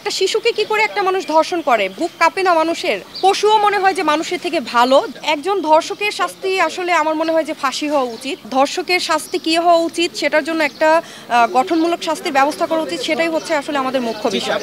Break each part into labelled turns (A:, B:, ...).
A: একটা শিশুকে কি করে একটা মানুষ ধর্ষণ করে? বুক কাঁপে না মানুষের? পশুও মনে হয় যে মানুষের থেকে ভালো। একজন ধর্ষকের শাস্তি আসলে আমার মনে হয় যে ফাঁসি হওয়া উচিত। ধর্ষকের শাস্তি কি হওয়া উচিত সেটার জন্য একটা গঠনমূলক শাস্তির ব্যবস্থা করা উচিত, সেটাই হচ্ছে আসলে আমাদের মুখ্য বিষয়।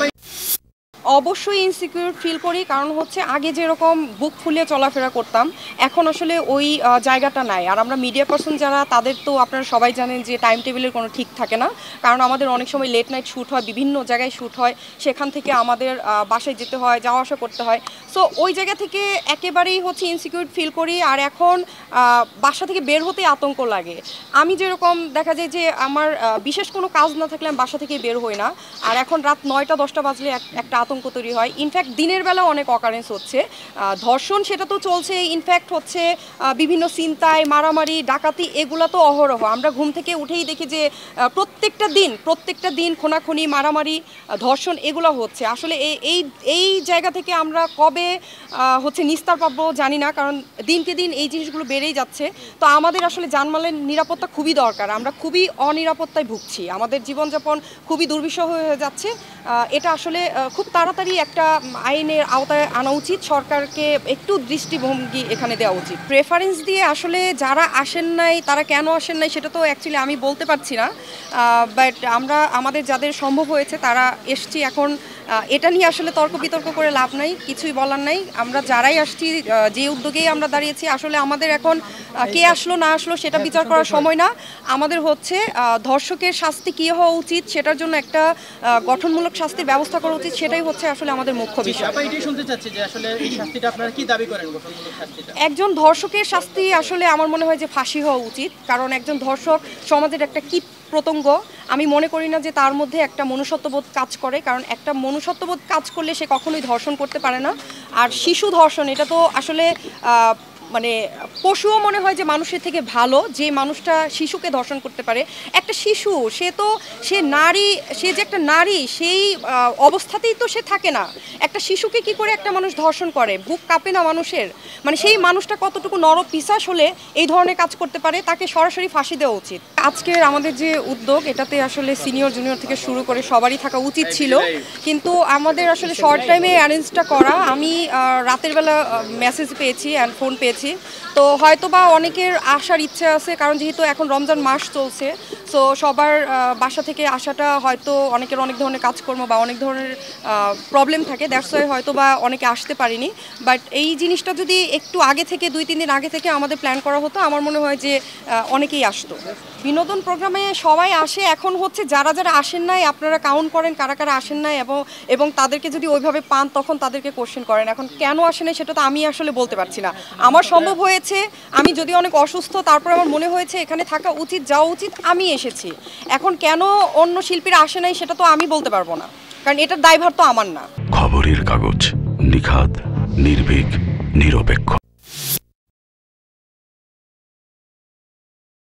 A: অবশ্যই ইনসিকিউর ফিল করি, কারণ হচ্ছে আগে যেরকম বুক ফুলিয়ে চলাফেরা করতাম এখন আসলে ওই জায়গাটা নাই। আর আমরা মিডিয়া পার্সন যারা, তাদের তো আপনারা সবাই জানেন যে টাইম টেবিলের কোনো ঠিক থাকে না, কারণ আমাদের অনেক সময় লেট নাইট শ্যুট হয়, বিভিন্ন জায়গায় শ্যুট হয়, সেখান থেকে আমাদের বাসায় যেতে হয়, যাওয়া আসা করতে হয়। সো ওই জায়গা থেকে একেবারেই হচ্ছে ইনসিকিউর ফিল করি। আর এখন বাসা থেকে বের হতে আতঙ্ক লাগে। আমি যেরকম দেখা যায় যে আমার বিশেষ কোনো কাজ না থাকলে আমি বাসা থেকে বের হই না। আর এখন রাত 9টা 10টা বাজলে একটা আতঙ্ক তৈরি হয়। ইনফ্যাক্ট দিনের বেলা অনেক অকারেন্স হচ্ছে, ধর্ষণ সেটা তো চলছে, ইনফ্যাক্ট হচ্ছে বিভিন্ন ছিনতাই, মারামারি, ডাকাতি, এগুলো তো অহরহ। আমরা ঘুম থেকে উঠেই দেখি যে প্রত্যেকটা দিন খুনাখুনি, মারামারি, ধর্ষণ এগুলো হচ্ছে। আসলে এই এই জায়গা থেকে আমরা কবে হচ্ছে নিস্তার পাবো জানি না, কারণ দিনকে দিন এই জিনিসগুলো বেড়েই যাচ্ছে। তো আমাদের আসলে জানমালের নিরাপত্তা খুবই দরকার। আমরা খুবই অনিরাপত্তায় ভুগছি, আমাদের জীবনযাপন খুবই দুর্বিষহ হয়ে যাচ্ছে। এটা আসলে খুব তাড়াতাড়ি একটা আইনের আওতায় আনা উচিত, সরকারকে একটু দৃষ্টিভঙ্গি এখানে দেওয়া উচিত। প্রেফারেন্স দিয়ে আসলে যারা আসেন নাই তারা কেন আসেন নাই সেটা তো অ্যাকচুয়ালি আমি বলতে পারছি না, বাট আমাদের যাদের সম্ভব হয়েছে তারা এসছি। এখন এটা নিয়ে আসলে তর্ক বিতর্ক করে লাভ নাই, কিছুই বলার নাই। আমরা যারাই আসছি, যে উদ্যোগেই আমরা দাঁড়িয়েছি, আসলে আমাদের এখন কে আসলো না আসলো সেটা বিচার করার সময় না। আমাদের হচ্ছে ধর্ষকের শাস্তি কী হওয়া উচিত সেটার জন্য একটা গঠনমূলক শাস্তির ব্যবস্থা করা উচিত, সেটাই হচ্ছে আসলে আমাদের মুখ্য বিষয়। একজন ধর্ষকের শাস্তি আসলে আমার মনে হয় যে ফাঁসি হওয়া উচিত, কারণ একজন ধর্ষক সমাজের একটা কীট প্রত্যঙ্গ। আমি মনে করি না যে তার মধ্যে একটা মনুষ্যত্ববোধ কাজ করে, কারণ একটা মনুষ্যত্ববোধ কাজ করলে সে কখনোই ধর্ষণ করতে পারে না। আর শিশু ধর্ষণ, এটা তো আসলে মানে পশুও মনে হয় যে মানুষের থেকে ভালো, যে মানুষটা শিশুকে ধর্ষণ করতে পারে। একটা শিশু, সে নারী, সে যে একটা নারী সেই অবস্থাতেই তো সে থাকে না। একটা শিশুকে কি করে একটা মানুষ ধর্ষণ করে? বুক কাঁপে না মানুষের? মানে সেই মানুষটা কতটুকু নরপিশাচ হলে এই ধরনের কাজ করতে পারে? তাকে সরাসরি ফাঁসি দেওয়া উচিত। আজকের আমাদের যে উদ্যোগ, এটাতে আসলে সিনিয়র জুনিয়র থেকে শুরু করে সবারই থাকা উচিত ছিল, কিন্তু আমাদের আসলে শর্ট টাইমে অ্যারেঞ্জটা করা। আমি রাতের বেলা মেসেজ পেয়েছি অ্যান্ড ফোন পেয়েছি, তো হয়তো বা অনেকের আসার ইচ্ছা আছে, কারণ যেহেতু এখন রমজান মাস চলছে, সো সবার বাসা থেকে আসাটা হয়তো অনেকের অনেক ধরনের কাজকর্ম বা অনেক ধরনের প্রবলেম থাকে, দ্যাটস ওয়াই হয়তো বা অনেকে আসতে পারেনি। বাট এই জিনিসটা যদি একটু আগে থেকে 2-3 দিন আগে থেকে আমাদের প্ল্যান করা হতো, আমার মনে হয় যে অনেকেই আসতো। বিনোদন প্রোগ্রামে সবাই আসে। এখন হচ্ছে যারা যারা আসেন নাই, আপনারা কাউন্ট করেন কারা কারা আসেন নাই, এবং তাদেরকে যদি ওইভাবে পান তখন তাদেরকে কোশ্চেন করেন। এখন কেন আসে নাই সেটা তো আমি আসলে বলতে পারছি না। আমার সম্ভব হয়েছে, আমি যদি অনেক অসুস্থ, তারপর আমার মনে হয়েছে এখানে থাকা উচিত, যাওয়া উচিত, আমি এসেছি। এখন কেন অন্য শিল্পীরা আসে নাই সেটা তো আমি বলতে পারবো না, কারণ এটার দায়ভার তো আমার না।
B: খবরের কাগজ, নিখাত, নির্ভীক, নিরপেক্ষ।